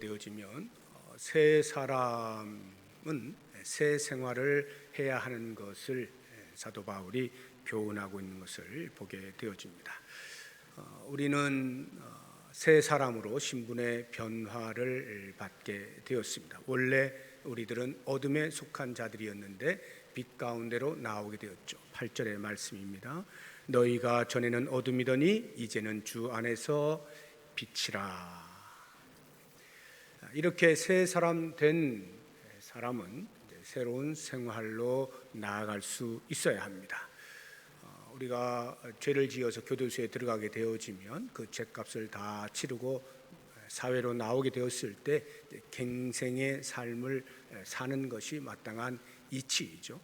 되어지면 새 사람은 새 생활을 해야 하는 것을 사도 바울이 교훈하고 있는 것을 보게 되어집니다. 우리는 새 사람으로 신분의 변화를 받게 되었습니다. 원래 우리들은 어둠에 속한 자들이었는데 빛 가운데로 나오게 되었죠. 8절의 말씀입니다. 너희가 전에는 어둠이더니 이제는 주 안에서 빛이라. 이렇게 새 사람 된 사람은 새로운 생활로 나아갈 수 있어야 합니다. 우리가 죄를 지어서 교도소에 들어가게 되어지면 그 죄값을 다 치르고 사회로 나오게 되었을 때 갱생의 삶을 사는 것이 마땅한 이치이죠.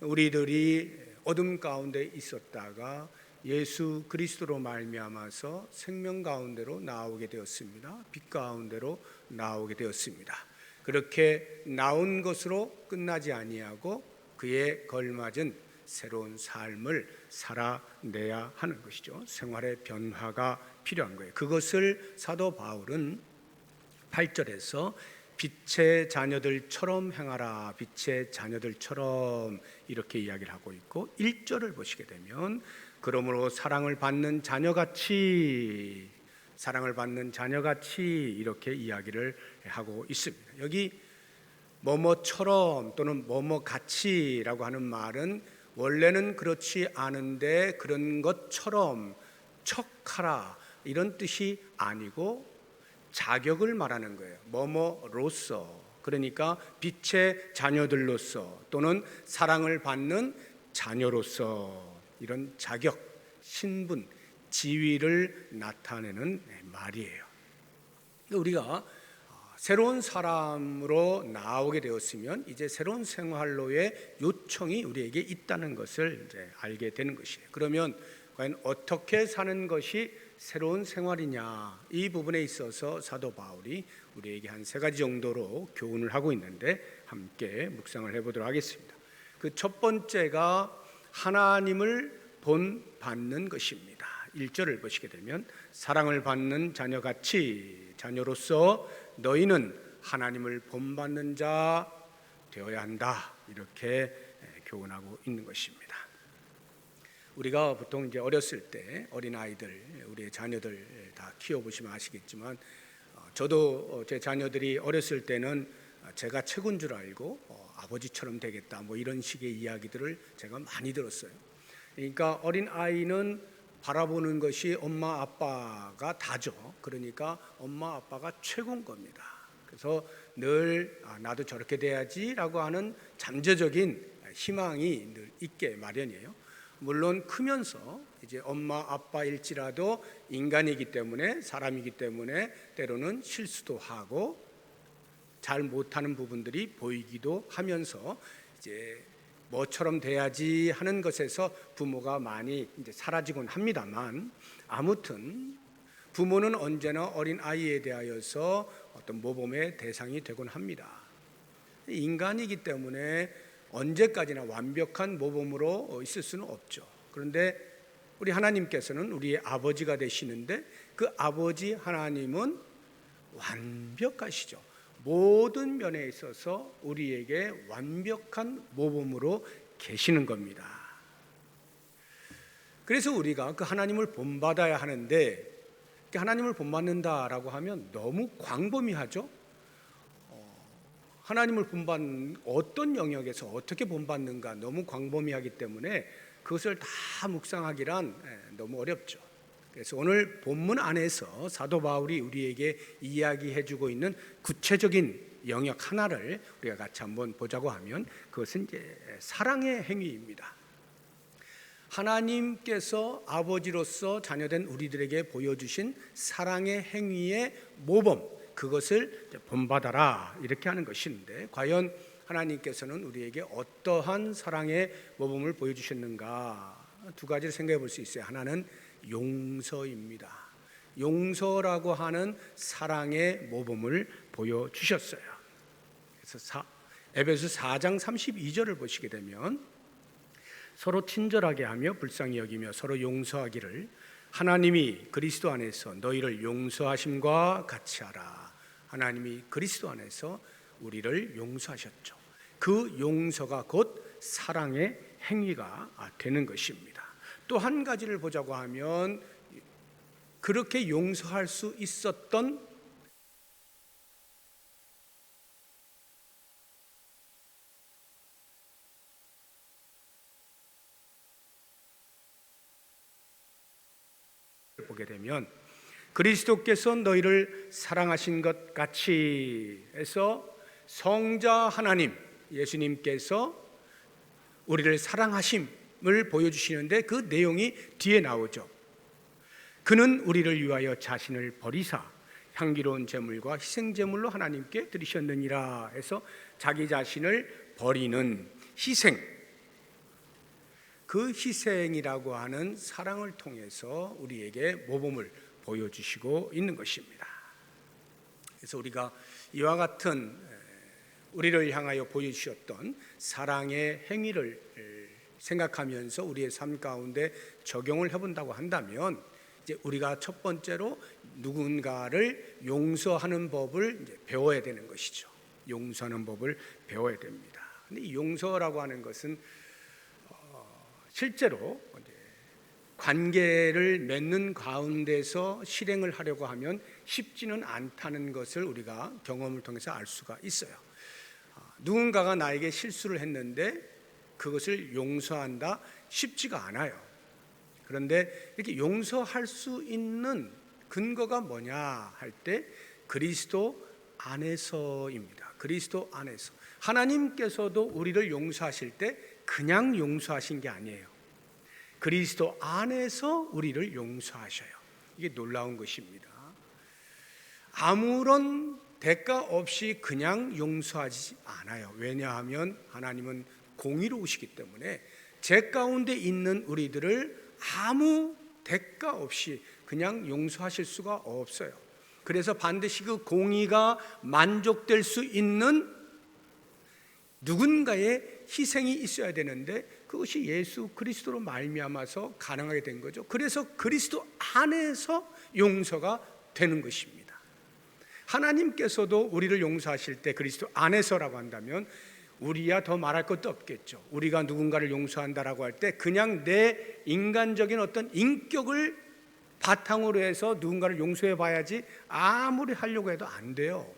우리들이 어둠 가운데 있었다가 예수 그리스도로 말미암아서 생명 가운데로 나오게 되었습니다. 빛 가운데로 나오게 되었습니다. 그렇게 나온 것으로 끝나지 아니하고 그에 걸맞은 새로운 삶을 살아내야 하는 것이죠. 생활의 변화가 필요한 거예요. 그것을 사도 바울은 8절에서 빛의 자녀들처럼 행하라, 빛의 자녀들처럼 이렇게 이야기를 하고 있고, 1절을 보시게 되면 그러므로 사랑을 받는 자녀같이 이렇게 이야기를 하고 있습니다. 여기 뭐뭐처럼 또는 뭐뭐같이라고 하는 말은 원래는 그렇지 않은데 그런 것처럼 척하라 이런 뜻이 아니고 자격을 말하는 거예요. 뭐뭐로서, 그러니까 빛의 자녀들로서 또는 사랑을 받는 자녀로서 이런 자격, 신분, 지위를 나타내는 말이에요. 우리가 새로운 사람으로 나오게 되었으면 이제 새로운 생활로의 요청이 우리에게 있다는 것을 이제 알게 되는 것이에요. 그러면 과연 어떻게 사는 것이 새로운 생활이냐, 이 부분에 있어서 사도 바울이 우리에게 한 3가지 정도로 교훈을 하고 있는데 함께 묵상을 해보도록 하겠습니다. 그 첫 번째가 하나님을 본받는 것입니다. 1절을 보시게 되면 사랑을 받는 자녀같이 자녀로서 너희는 하나님을 본받는 자 되어야 한다, 이렇게 교훈하고 있는 것입니다. 우리가 보통 이제 어렸을 때 어린아이들, 우리의 자녀들 다 키워보시면 아시겠지만 저도 제 자녀들이 어렸을 때는 제가 최고인 줄 알고 아버지처럼 되겠다 뭐 이런 식의 이야기들을 제가 많이 들었어요. 그러니까 어린아이는 바라보는 것이 엄마 아빠가 다죠. 그러니까 엄마 아빠가 최고인 겁니다. 그래서 늘 나도 저렇게 돼야지라고 하는 잠재적인 희망이 늘 있게 마련이에요. 물론 크면서 이제 엄마 아빠일지라도 인간이기 때문에, 사람이기 때문에 때로는 실수도 하고 잘 못하는 부분들이 보이기도 하면서 이제 뭐처럼 돼야지 하는 것에서 부모가 많이 이제 사라지곤 합니다만, 아무튼 부모는 언제나 어린 아이에 대하여서 어떤 모범의 대상이 되곤 합니다. 인간이기 때문에 언제까지나 완벽한 모범으로 있을 수는 없죠. 그런데 우리 하나님께서는 우리의 아버지가 되시는데 그 아버지 하나님은 완벽하시죠. 모든 면에 있어서 우리에게 완벽한 모범으로 계시는 겁니다. 그래서 우리가 그 하나님을 본받아야 하는데, 하나님을 본받는다라고 하면 너무 광범위하죠. 하나님을 본받는 어떤 영역에서 어떻게 본받는가 너무 광범위하기 때문에 그것을 다 묵상하기란 너무 어렵죠. 그래서 오늘 본문 안에서 사도 바울이 우리에게 이야기해주고 있는 구체적인 영역 하나를 우리가 같이 한번 보자고 하면 그것은 이제 사랑의 행위입니다. 하나님께서 아버지로서 자녀된 우리들에게 보여주신 사랑의 행위의 모범, 그것을 본받아라 이렇게 하는 것인데, 과연 하나님께서는 우리에게 어떠한 사랑의 모범을 보여주셨는가? 2가지를 생각해 볼 수 있어요. 하나는 용서입니다. 용서라고 하는 사랑의 모범을 보여주셨어요. 그래서 에베소 4장 32절을 보시게 되면 서로 친절하게 하며 불쌍히 여기며 서로 용서하기를 하나님이 그리스도 안에서 너희를 용서하심과 같이 하라. 하나님이 그리스도 안에서 우리를 용서하셨죠. 그 용서가 곧 사랑의 행위가 되는 것입니다. 또 한 가지를 보자고 하면 그렇게 용서할 수 있었던 보게 되면 그리스도께서 너희를 사랑하신 것 같이 해서 성자 하나님 예수님께서 우리를 사랑하심을 보여주시는데 그 내용이 뒤에 나오죠. 그는 우리를 위하여 자신을 버리사 향기로운 제물과 희생제물로 하나님께 드리셨느니라 해서 자기 자신을 버리는 희생, 그 희생이라고 하는 사랑을 통해서 우리에게 모범을 보여주시고 있는 것입니다. 그래서 우리가 이와 같은 우리를 향하여 보여주셨던 사랑의 행위를 생각하면서 우리의 삶 가운데 적용을 해본다고 한다면 이제 우리가 첫 번째로 누군가를 용서하는 법을 이제 배워야 되는 것이죠. 용서하는 법을 배워야 됩니다. 근데 이 용서라고 하는 것은 실제로 관계를 맺는 가운데서 실행을 하려고 하면 쉽지는 않다는 것을 우리가 경험을 통해서 알 수가 있어요. 누군가가 나에게 실수를 했는데 그것을 용서한다 쉽지가 않아요. 그런데 이렇게 용서할 수 있는 근거가 뭐냐 할 때 그리스도 안에서입니다. 그리스도 안에서 하나님께서도 우리를 용서하실 때 그냥 용서하신 게 아니에요. 그리스도 안에서 우리를 용서하셔요. 이게 놀라운 것입니다. 아무런 대가 없이 그냥 용서하지 않아요. 왜냐하면 하나님은 공의로우시기 때문에 제 가운데 있는 우리들을 아무 대가 없이 그냥 용서하실 수가 없어요. 그래서 반드시 그 공의가 만족될 수 있는 누군가의 희생이 있어야 되는데 그것이 예수 그리스도로 말미암아서 가능하게 된 거죠. 그래서 그리스도 안에서 용서가 되는 것입니다. 하나님께서도 우리를 용서하실 때 그리스도 안에서라고 한다면 우리야 더 말할 것도 없겠죠. 우리가 누군가를 용서한다라고 할 때 그냥 내 인간적인 어떤 인격을 바탕으로 해서 누군가를 용서해 봐야지 아무리 하려고 해도 안 돼요.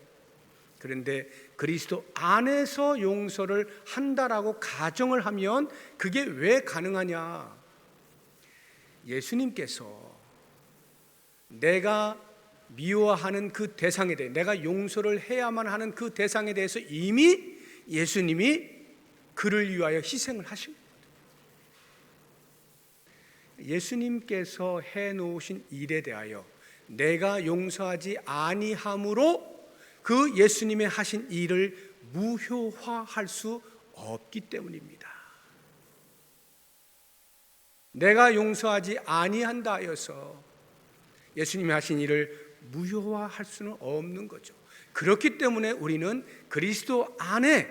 그런데 그리스도 안에서 용서를 한다라고 가정을 하면 그게 왜 가능하냐? 예수님께서 내가 미워하는 그 대상에 대해 내가 용서를 해야만 하는 그 대상에 대해서 이미 예수님이 그를 위하여 희생을 하신 거예요. 예수님께서 해놓으신 일에 대하여 내가 용서하지 아니함으로 그 예수님의 하신 일을 무효화할 수 없기 때문입니다. 내가 용서하지 아니한다 하여서 예수님이 하신 일을 무효화할 수는 없는 거죠. 그렇기 때문에 우리는 그리스도 안에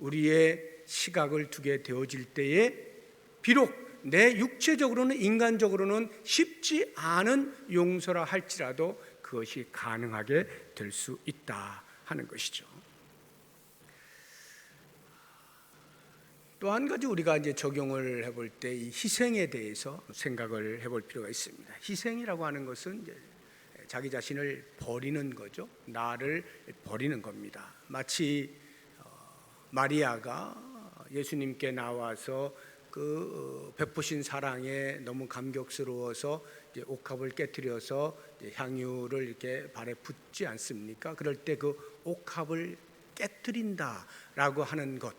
우리의 시각을 두게 되어질 때에 비록 내 육체적으로는 인간적으로는 쉽지 않은 용서라 할지라도 그것이 가능하게 될 수 있다 하는 것이죠. 또 한 가지 우리가 이제 적용을 해볼 때 이 희생에 대해서 생각을 해볼 필요가 있습니다. 희생이라고 하는 것은 이제 자기 자신을 버리는 거죠. 나를 버리는 겁니다. 마치 마리아가 예수님께 나와서 그 베푸신 사랑에 너무 감격스러워서 이제 옥합을 깨뜨려서 이제 향유를 이렇게 발에 붓지 않습니까? 그럴 때 그 옥합을 깨뜨린다라고 하는 것,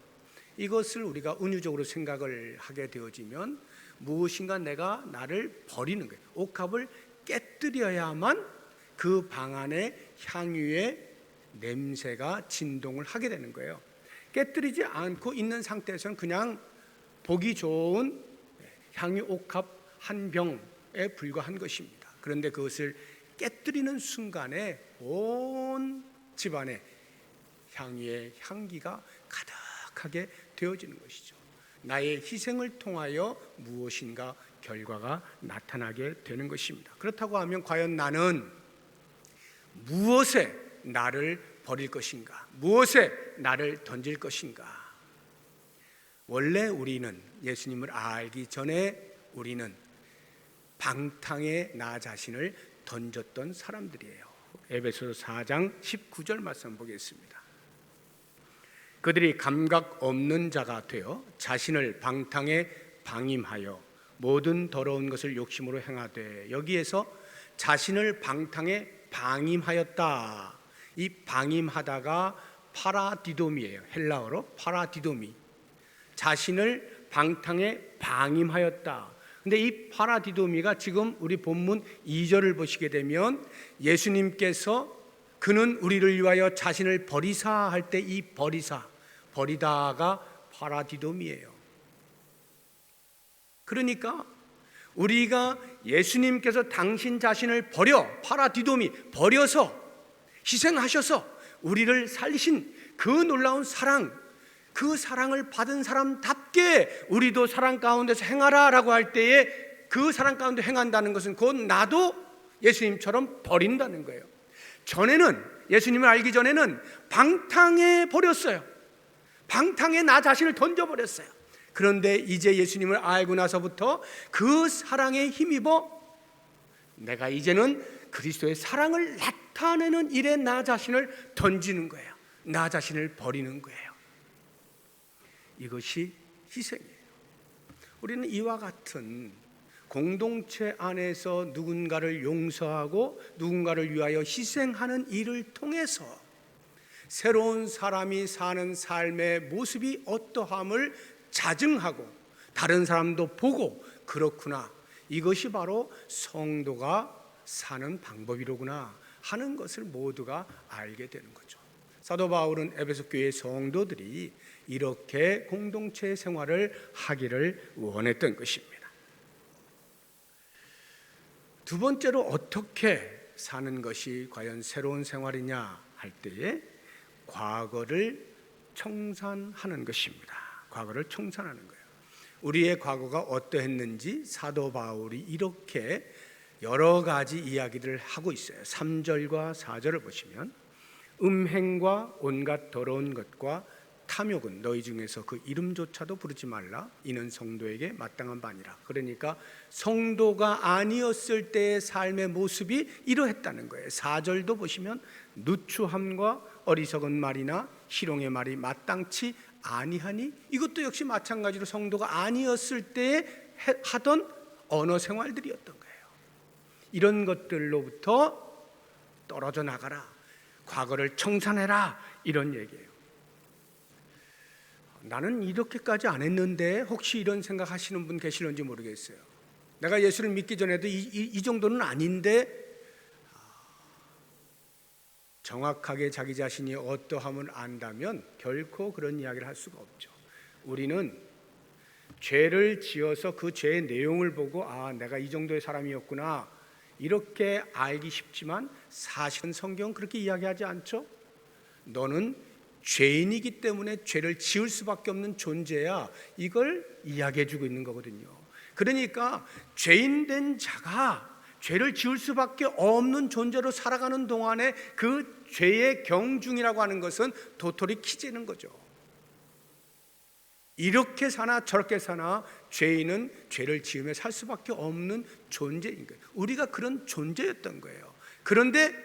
이것을 우리가 은유적으로 생각을 하게 되어지면 무엇인가 내가 나를 버리는 거예요. 옥합을 깨뜨려야만 그 방 안에 향유의 냄새가 진동을 하게 되는 거예요. 깨뜨리지 않고 있는 상태에서는 그냥 보기 좋은 향유 옥합 한 병에 불과한 것입니다. 그런데 그것을 깨뜨리는 순간에 온 집안에 향유의 향기가 가득하게 되어지는 것이죠. 나의 희생을 통하여 무엇인가 결과가 나타나게 되는 것입니다. 그렇다고 하면 과연 나는 무엇에 나를 버릴 것인가? 무엇에 나를 던질 것인가? 원래 우리는 예수님을 알기 전에 우리는 방탕에 나 자신을 던졌던 사람들이에요. 에베소서 4장 19절 말씀 보겠습니다. 그들이 감각 없는 자가 되어 자신을 방탕에 방임하여 모든 더러운 것을 욕심으로 행하되, 여기에서 자신을 방탕에 방임하였다. 이 방임하다가 파라디돔이에요. 헬라어로 파라디돔이, 자신을 방탕에 방임하였다. 근데 이 파라디도미가 지금 우리 본문 2절을 보시게 되면 예수님께서 그는 우리를 위하여 자신을 버리사 할 때 이 버리다가 파라디돔이에요. 그러니까 우리가 예수님께서 당신 자신을 파라디돔이 버려서 희생하셔서 우리를 살리신 그 놀라운 사랑, 그 사랑을 받은 사람답게 우리도 사랑 가운데서 행하라라고 할 때에 그 사랑 가운데 행한다는 것은 곧 나도 예수님처럼 버린다는 거예요. 전에는, 예수님을 알기 전에는 방탕에 버렸어요. 방탕에 나 자신을 던져버렸어요. 그런데 이제 예수님을 알고 나서부터 그 사랑에 힘입어 내가 이제는 그리스도의 사랑을 나타내는 일에 나 자신을 던지는 거예요. 나 자신을 버리는 거예요. 이것이 희생이에요. 우리는 이와 같은 공동체 안에서 누군가를 용서하고 누군가를 위하여 희생하는 일을 통해서 새로운 사람이 사는 삶의 모습이 어떠함을 자증하고 다른 사람도 보고, 그렇구나, 이것이 바로 성도가 사는 방법이로구나 하는 것을 모두가 알게 되는 거죠. 사도 바울은 에베소 교회 성도들이 이렇게 공동체 생활을 하기를 원했던 것입니다. 두 번째로 어떻게 사는 것이 과연 새로운 생활이냐 할 때에 과거를 청산하는 것입니다. 과거를 청산하는 거예요. 우리의 과거가 어떠했는지 사도 바울이 이렇게 여러 가지 이야기를 하고 있어요. 3절과 4절을 보시면 음행과 온갖 더러운 것과 탐욕은 너희 중에서 그 이름조차도 부르지 말라. 이는 성도에게 마땅한 바니라. 그러니까 성도가 아니었을 때의 삶의 모습이 이러했다는 거예요. 4절도 보시면 누추함과 어리석은 말이나 희롱의 말이 마땅치 아니하니, 이것도 역시 마찬가지로 성도가 아니었을 때에 하던 언어 생활들이었던 거예요. 이런 것들로부터 떨어져 나가라, 과거를 청산해라, 이런 얘기예요. 나는 이렇게까지 안 했는데 혹시 이런 생각하시는 분 계실는지 모르겠어요. 내가 예수를 믿기 전에도 이 정도는 아닌데, 정확하게 자기 자신이 어떠함을 안다면 결코 그런 이야기를 할 수가 없죠. 우리는 죄를 지어서 그 죄의 내용을 보고 내가 이 정도의 사람이었구나 이렇게 알기 쉽지만, 사실은 성경은 그렇게 이야기하지 않죠. 너는 죄인이기 때문에 죄를 지을 수밖에 없는 존재야, 이걸 이야기해주고 있는 거거든요. 그러니까 죄인 된 자가 죄를 지을 수밖에 없는 존재로 살아가는 동안에 그 죄의 경중이라고 하는 것은 도토리 키재는 거죠. 이렇게 사나 저렇게 사나 죄인은 죄를 지으며 살 수밖에 없는 존재인 거예요. 우리가 그런 존재였던 거예요. 그런데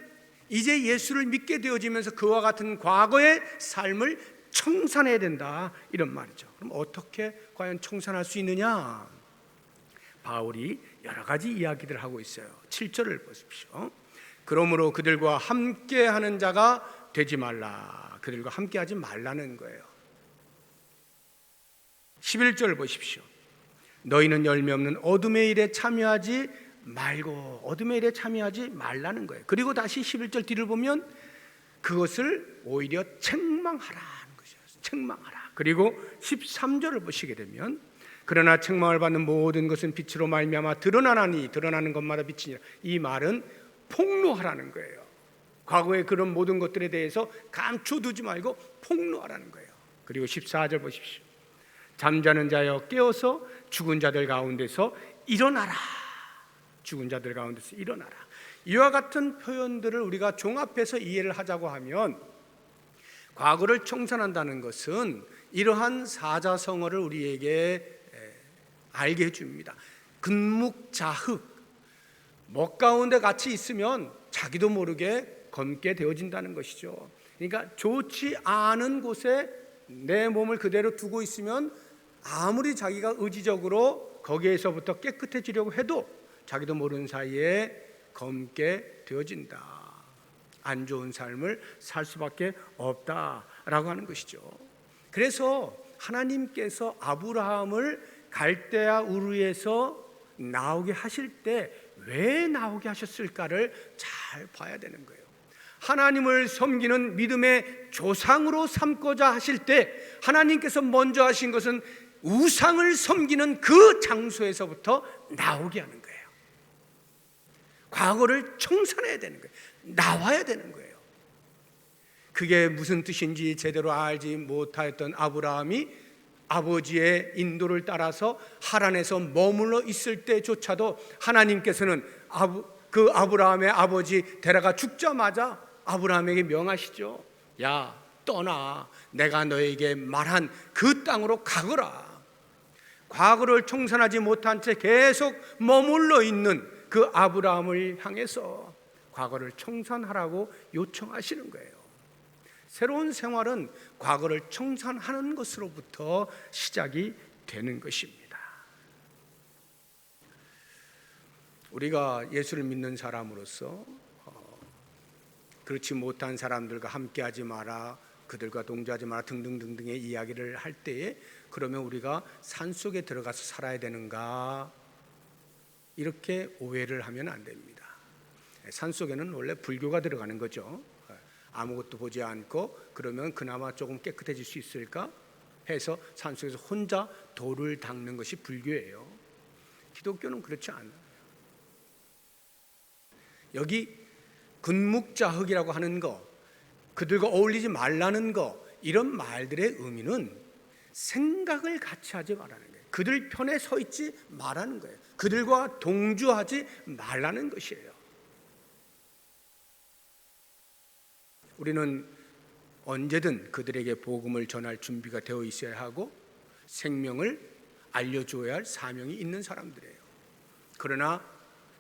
이제 예수를 믿게 되어지면서 그와 같은 과거의 삶을 청산해야 된다, 이런 말이죠. 그럼 어떻게 과연 청산할 수 있느냐? 바울이 여러 가지 이야기들을 하고 있어요. 7절을 보십시오. 그러므로 그들과 함께하는 자가 되지 말라. 그들과 함께하지 말라는 거예요. 11절 보십시오. 너희는 열매 없는 어둠의 일에 참여하지 말고, 어둠의 일에 참여하지 말라는 거예요. 그리고 다시 11절 뒤를 보면 그것을 오히려 책망하라는 것이에요. 책망하라. 그리고 13절을 보시게 되면 그러나 책망을 받는 모든 것은 빛으로 말미암아 드러나나니 드러나는 것마다 빛이니라. 이 말은 폭로하라는 거예요. 과거의 그런 모든 것들에 대해서 감춰두지 말고 폭로하라는 거예요. 그리고 14절 보십시오. 잠자는 자여 깨어서 죽은 자들 가운데서 일어나라. 죽은 자들 가운데서 일어나라. 이와 같은 표현들을 우리가 종합해서 이해를 하자고 하면, 과거를 청산한다는 것은 이러한 사자성어를 우리에게 알게 해줍니다. 근묵자흑, 먹 가운데 같이 있으면 자기도 모르게 검게 되어진다는 것이죠. 그러니까 좋지 않은 곳에 내 몸을 그대로 두고 있으면 아무리 자기가 의지적으로 거기에서부터 깨끗해지려고 해도 자기도 모르는 사이에 검게 되어진다. 안 좋은 삶을 살 수밖에 없다라고 하는 것이죠. 그래서 하나님께서 아브라함을 갈대아 우르에서 나오게 하실 때 왜 나오게 하셨을까를 잘 봐야 되는 거예요. 하나님을 섬기는 믿음의 조상으로 삼고자 하실 때 하나님께서 먼저 하신 것은 우상을 섬기는 그 장소에서부터 나오게 하는 거예요. 과거를 청산해야 되는 거예요. 나와야 되는 거예요. 그게 무슨 뜻인지 제대로 알지 못하였던 아브라함이 아버지의 인도를 따라서 하란에서 머물러 있을 때조차도 하나님께서는 그 아브라함의 아버지 데라가 죽자마자 아브라함에게 명하시죠. 야, 떠나. 내가 너에게 말한 그 땅으로 가거라. 과거를 청산하지 못한 채 계속 머물러 있는 그 아브라함을 향해서 과거를 청산하라고 요청하시는 거예요. 새로운 생활은 과거를 청산하는 것으로부터 시작이 되는 것입니다. 우리가 예수를 믿는 사람으로서 그렇지 못한 사람들과 함께하지 마라, 그들과 동조하지 마라 등등등등의 이야기를 할 때에 그러면 우리가 산속에 들어가서 살아야 되는가, 이렇게 오해를 하면 안 됩니다. 산속에는 원래 불교가 들어가는 거죠. 아무것도 보지 않고 그러면 그나마 조금 깨끗해질 수 있을까 해서 산속에서 혼자 돌을 닦는 것이 불교예요. 기독교는 그렇지 않아요. 여기 근묵자흑이라고 하는 거, 그들과 어울리지 말라는 거, 이런 말들의 의미는 생각을 같이 하지 말라는 거예요. 그들 편에 서 있지 말라는 거예요. 그들과 동조하지 말라는 것이에요. 우리는 언제든 그들에게 복음을 전할 준비가 되어 있어야 하고 생명을 알려줘야 할 사명이 있는 사람들이에요. 그러나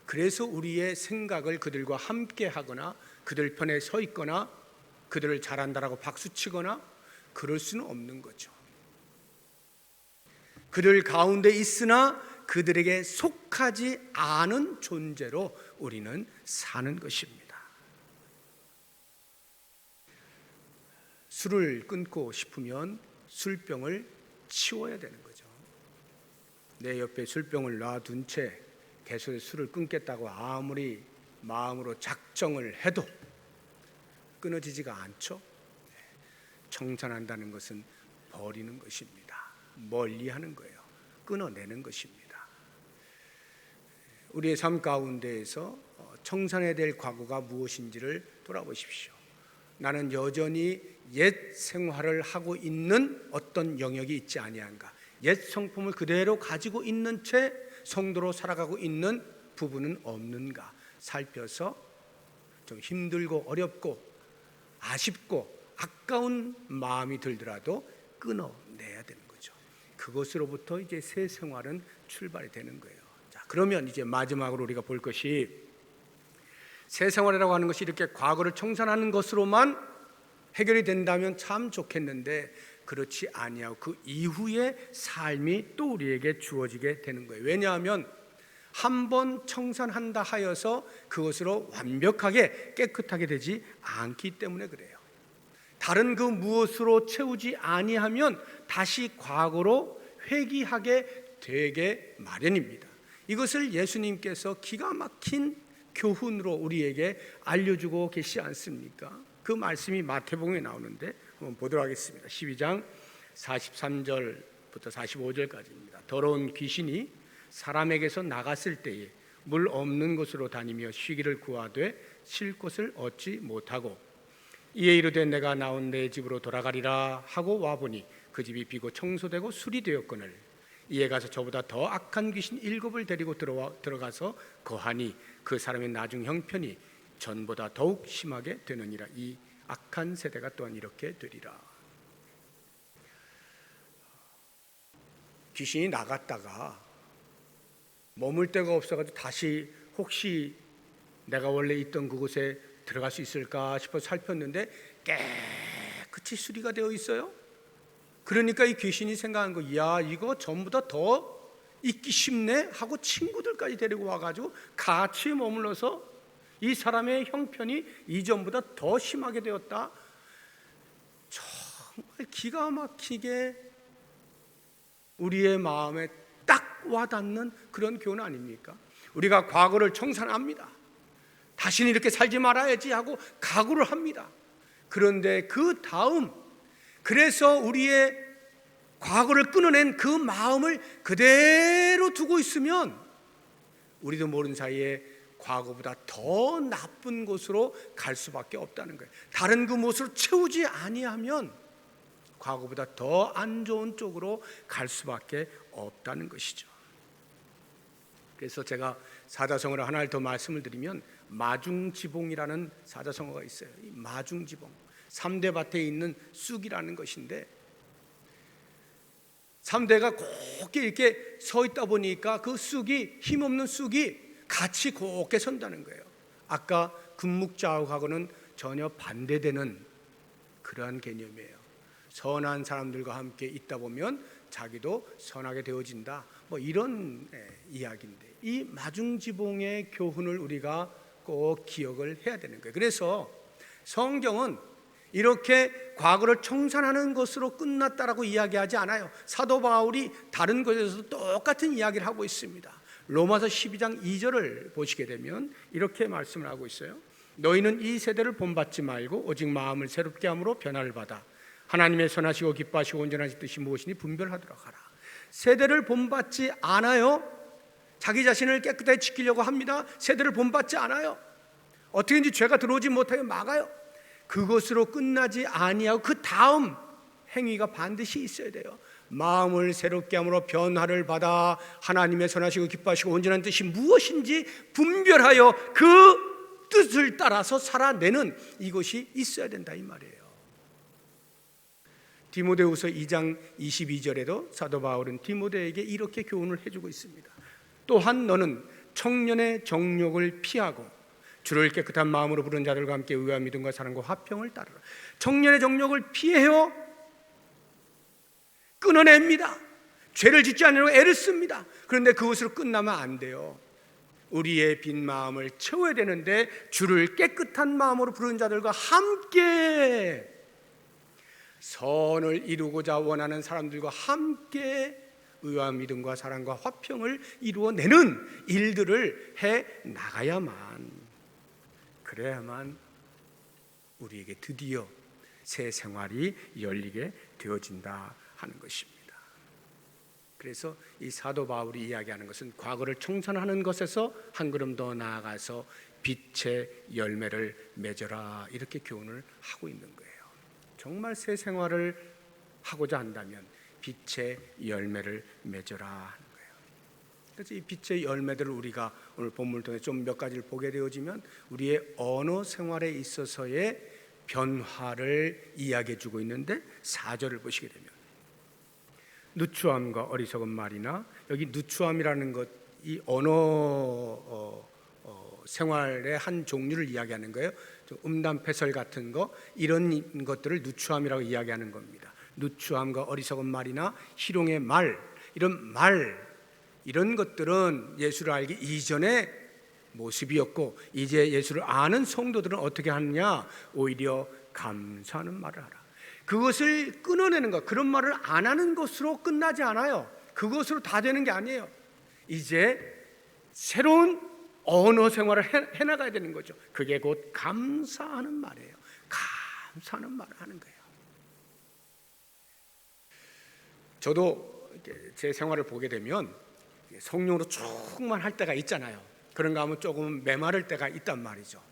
그래서 우리의 생각을 그들과 함께 하거나 그들 편에 서 있거나 그들을 잘한다라고 박수치거나 그럴 수는 없는 거죠. 그들 가운데 있으나 그들에게 속하지 않은 존재로 우리는 사는 것입니다. 술을 끊고 싶으면 술병을 치워야 되는 거죠. 내 옆에 술병을 놔둔 채 계속 술을 끊겠다고 아무리 마음으로 작정을 해도 끊어지지가 않죠. 청산한다는 것은 버리는 것입니다. 멀리하는 거예요. 끊어내는 것입니다. 우리의 삶 가운데에서 청산해야 될 과거가 무엇인지를 돌아보십시오. 나는 여전히 옛 생활을 하고 있는 어떤 영역이 있지 아니한가, 옛 성품을 그대로 가지고 있는 채 성도로 살아가고 있는 부분은 없는가 살펴서 좀 힘들고 어렵고 아쉽고 아까운 마음이 들더라도 끊어내야 되는 거죠. 그것으로부터 이제 새 생활은 출발이 되는 거예요. 자, 그러면 이제 마지막으로 우리가 볼 것이, 새 생활이라고 하는 것이 이렇게 과거를 청산하는 것으로만 해결이 된다면 참 좋겠는데 그렇지 아니하고 그 이후의 삶이 또 우리에게 주어지게 되는 거예요. 왜냐하면 한번 청산한다 하여서 그것으로 완벽하게 깨끗하게 되지 않기 때문에 그래요. 다른 그 무엇으로 채우지 아니하면 다시 과거로 회귀하게 되게 마련입니다. 이것을 예수님께서 기가 막힌 교훈으로 우리에게 알려주고 계시지 않습니까? 그 말씀이 마태복음에 나오는데 한번 보도록 하겠습니다. 12장 43절부터 45절까지입니다. 더러운 귀신이 사람에게서 나갔을 때에 물 없는 곳으로 다니며 쉬기를 구하되 쉴 곳을 얻지 못하고 이에 이르되 내가 나온 내 집으로 돌아가리라 하고 와보니 그 집이 비고 청소되고 수리되었거늘 이에 가서 저보다 더 악한 귀신 7을 데리고 들어가서 거하니 그 사람의 나중 형편이 전보다 더욱 심하게 되느니라. 이 악한 세대가 또한 이렇게 되리라. 귀신이 나갔다가 머물 데가 없어가지고 다시 혹시 내가 원래 있던 그곳에 들어갈 수 있을까 싶어 살폈는데 깨끗이 수리가 되어 있어요. 그러니까 이 귀신이 생각한 거, 야, 이거 전보다 더 있기 쉽네 하고 친구들까지 데리고 와가지고 같이 머물러서 이 사람의 형편이 이전보다 더 심하게 되었다. 정말 기가 막히게 우리의 마음에 딱 와닿는 그런 교훈 아닙니까? 우리가 과거를 청산합니다. 다시는 이렇게 살지 말아야지 하고 각오를 합니다. 그런데 그 다음, 그래서 우리의 과거를 끊어낸 그 마음을 그대로 두고 있으면 우리도 모르는 사이에 과거보다 더 나쁜 곳으로 갈 수밖에 없다는 거예요. 다른 그 무엇으로 채우지 아니하면 과거보다 더 안 좋은 쪽으로 갈 수밖에 없다는 것이죠. 그래서 제가 사자성어를 하나를 더 말씀을 드리면 마중지봉이라는 사자성어가 있어요. 이 마중지봉, 3대 밭에 있는 쑥이라는 것인데 3대가 곱게 이렇게 서 있다 보니까 그 쑥이, 힘없는 쑥이 같이 곱게 선다는 거예요. 아까 금묵자욱하고는 전혀 반대되는 그러한 개념이에요. 선한 사람들과 함께 있다 보면 자기도 선하게 되어진다, 뭐 이런 이야기인데, 이 마중지봉의 교훈을 우리가 꼭 기억을 해야 되는 거예요. 그래서 성경은 이렇게 과거를 청산하는 것으로 끝났다라고 이야기하지 않아요. 사도 바울이 다른 곳에서도 똑같은 이야기를 하고 있습니다. 로마서 12장 2절을 보시게 되면 이렇게 말씀을 하고 있어요. 너희는 이 세대를 본받지 말고 오직 마음을 새롭게 함으로 변화를 받아 하나님의 선하시고 기뻐하시고 온전하신 뜻이 무엇이니 분별하도록 하라. 세대를 본받지 않아요. 자기 자신을 깨끗하게 지키려고 합니다. 세대를 본받지 않아요. 어떻게든지 죄가 들어오지 못하게 막아요. 그것으로 끝나지 아니하고 그 다음 행위가 반드시 있어야 돼요. 마음을 새롭게 함으로 변화를 받아 하나님의 선하시고 기뻐하시고 온전한 뜻이 무엇인지 분별하여 그 뜻을 따라서 살아내는 이것이 있어야 된다, 이 말이에요. 디모데후서 2장 22절에도 사도 바울은 디모데에게 이렇게 교훈을 해주고 있습니다. 또한 너는 청년의 정욕을 피하고 주를 깨끗한 마음으로 부른 자들과 함께 의와 믿음과 사랑과 화평을 따르라. 청년의 정욕을 피해요. 끊어냅니다. 죄를 짓지 않으려고 애를 씁니다. 그런데 그것으로 끝나면 안 돼요. 우리의 빈 마음을 채워야 되는데 주를 깨끗한 마음으로 부른 자들과 함께 선을 이루고자 원하는 사람들과 함께 의와 믿음과 사랑과 화평을 이루어내는 일들을 해 나가야만, 그래야만 우리에게 드디어 새 생활이 열리게 되어진다 하는 것입니다. 그래서 이 사도 바울이 이야기하는 것은 과거를 청산하는 것에서 한 걸음 더 나아가서 빛의 열매를 맺어라, 이렇게 교훈을 하고 있는 거예요. 정말 새 생활을 하고자 한다면 빛의 열매를 맺어라 하는 거예요. 그래서 이 빛의 열매들을 우리가 오늘 본문을 통해 좀 몇 가지를 보게 되어지면 우리의 언어 생활에 있어서의 변화를 이야기해 주고 있는데 4절을 보시게 되면 누추함과 어리석은 말이나, 여기 누추함이라는 것, 이 언어 생활의 한 종류를 이야기하는 거예요. 음담패설 같은 거, 이런 것들을 누추함이라고 이야기하는 겁니다. 누추함과 어리석은 말이나 희롱의 말, 이런 것들은 예수를 알기 이전의 모습이었고, 이제 예수를 아는 성도들은 어떻게 하느냐, 오히려 감사하는 말을 하라. 그것을 끊어내는 것, 그런 말을 안 하는 것으로 끝나지 않아요. 그것으로 다 되는 게 아니에요. 이제 새로운 언어 생활을 해나가야 되는 거죠. 그게 곧 감사하는 말이에요. 감사하는 말을 하는 거예요. 저도 제 생활을 보게 되면 성령으로 충만할 때가 있잖아요. 그런가 하면 조금 메마를 때가 있단 말이죠.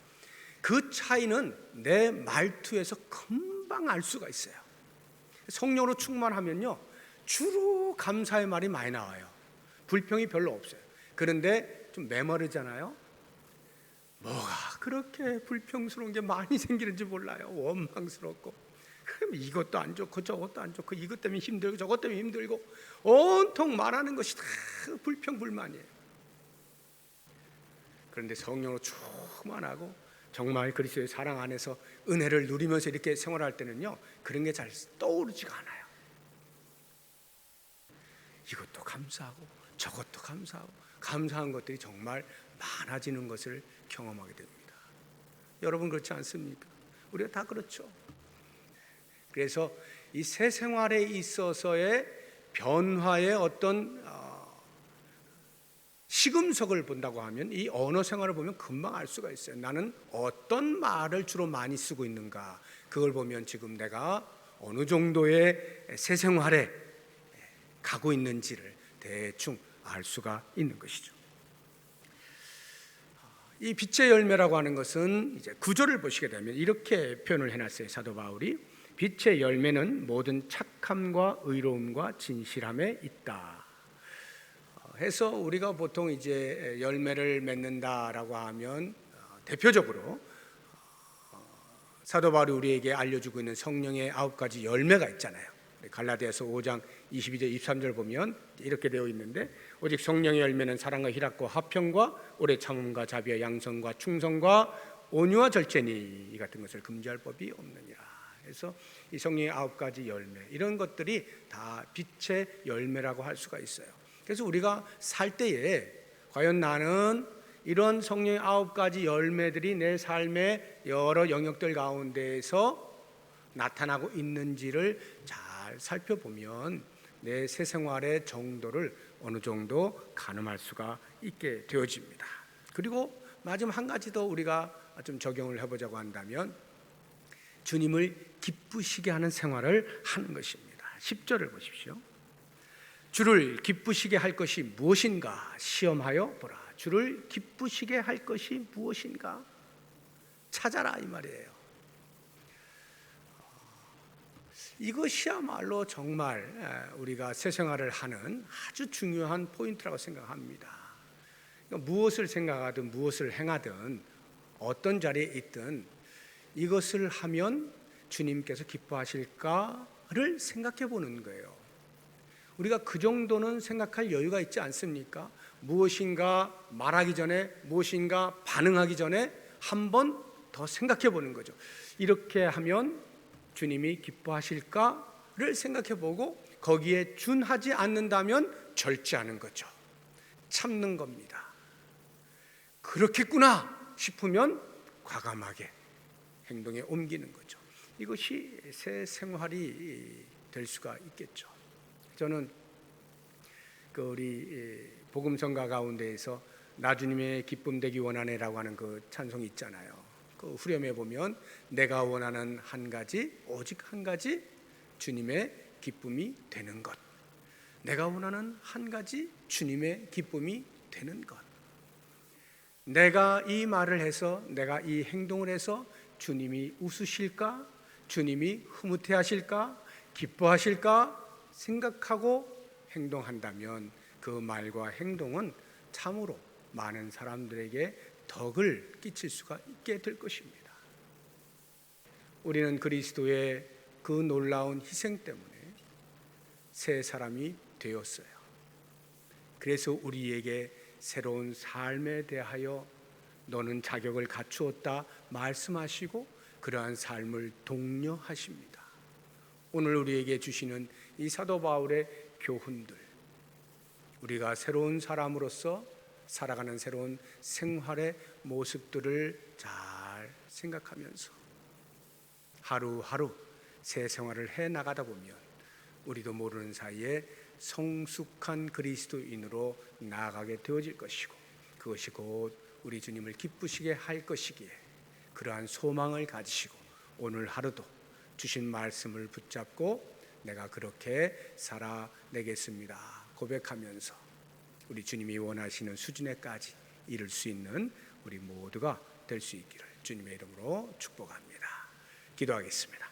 그 차이는 내 말투에서 금방 알 수가 있어요. 성령으로 충만하면요, 주로 감사의 말이 많이 나와요. 불평이 별로 없어요. 그런데 좀 메마르잖아요. 뭐가 그렇게 불평스러운 게 많이 생기는지 몰라요. 원망스럽고, 그럼 이것도 안 좋고 저것도 안 좋고, 이것 때문에 힘들고 저것 때문에 힘들고, 온통 말하는 것이 다 불평불만이에요. 그런데 성령으로 충만하고 정말 그리스도의 사랑 안에서 은혜를 누리면서 이렇게 생활할 때는요, 그런 게 잘 떠오르지가 않아요. 이것도 감사하고 저것도 감사하고, 감사한 것들이 정말 많아지는 것을 경험하게 됩니다. 여러분 그렇지 않습니까? 우리가 다 그렇죠. 그래서 이 새 생활에 있어서의 변화의 어떤 시금석을 본다고 하면, 이 언어 생활을 보면 금방 알 수가 있어요. 나는 어떤 말을 주로 많이 쓰고 있는가, 그걸 보면 지금 내가 어느 정도의 새 생활에 가고 있는지를 대충 알 수가 있는 것이죠. 이 빛의 열매라고 하는 것은 이제 구절을 보시게 되면 이렇게 표현을 해놨어요. 사도 바울이 빛의 열매는 모든 착함과 의로움과 진실함에 있다 해서, 우리가 보통 이제 열매를 맺는다라고 하면 대표적으로 사도 바울이 우리에게 알려주고 있는 성령의 9가지 열매가 있잖아요. 갈라디아서 5장 22절 23절 보면 이렇게 되어 있는데, 오직 성령의 열매는 사랑과 희락과 화평과 오래 참음과 자비와 양선과 충성과 온유와 절제니 이 같은 것을 금지할 법이 없느니라. 그래서 이 성령의 9가지 열매, 이런 것들이 다 빛의 열매라고 할 수가 있어요. 그래서 우리가 살 때에 과연 나는 이런 성령의 9가지 열매들이 내 삶의 여러 영역들 가운데에서 나타나고 있는지를 잘 살펴보면 내 새 생활의 정도를 어느 정도 가늠할 수가 있게 되어집니다. 그리고 마지막 한 가지 더 우리가 좀 적용을 해보자고 한다면, 주님을 기쁘시게 하는 생활을 하는 것입니다. 10절을 보십시오. 주를 기쁘시게 할 것이 무엇인가 시험하여 보라. 주를 기쁘시게 할 것이 무엇인가 찾아라, 이 말이에요. 이것이야말로 정말 우리가 새 생활을 하는 아주 중요한 포인트라고 생각합니다. 그러니까 무엇을 생각하든 무엇을 행하든 어떤 자리에 있든 이것을 하면 주님께서 기뻐하실까를 생각해 보는 거예요. 우리가 그 정도는 생각할 여유가 있지 않습니까? 무엇인가 말하기 전에, 무엇인가 반응하기 전에 한 번 더 생각해 보는 거죠. 이렇게 하면 주님이 기뻐하실까를 생각해 보고, 거기에 준하지 않는다면 절제하는 거죠. 참는 겁니다. 그렇겠구나 싶으면 과감하게 행동에 옮기는 거죠. 이것이 새 생활이 될 수가 있겠죠. 저는 우리 복음성가 가운데에서 나 주님의 기쁨 되기 원하네라고 하는 그 찬송이 있잖아요. 그 후렴에 보면 내가 원하는 한 가지, 오직 한 가지, 주님의 기쁨이 되는 것. 내가 원하는 한 가지, 주님의 기쁨이 되는 것. 내가 이 말을 해서, 내가 이 행동을 해서 주님이 웃으실까? 주님이 흐뭇해하실까? 기뻐하실까? 생각하고 행동한다면 그 말과 행동은 참으로 많은 사람들에게 덕을 끼칠 수가 있게 될 것입니다. 우리는 그리스도의 그 놀라운 희생 때문에 새 사람이 되었어요. 그래서 우리에게 새로운 삶에 대하여 너는 자격을 갖추었다 말씀하시고 그러한 삶을 독려하십니다. 오늘 우리에게 주시는 이 사도 바울의 교훈들, 우리가 새로운 사람으로서 살아가는 새로운 생활의 모습들을 잘 생각하면서 하루하루 새 생활을 해 나가다 보면 우리도 모르는 사이에 성숙한 그리스도인으로 나아가게 되어질 것이고, 그것이 곧 우리 주님을 기쁘시게 할 것이기에 그러한 소망을 가지시고 오늘 하루도 주신 말씀을 붙잡고 내가 그렇게 살아내겠습니다 고백하면서 우리 주님이 원하시는 수준에까지 이룰 수 있는 우리 모두가 될 수 있기를 주님의 이름으로 축복합니다. 기도하겠습니다.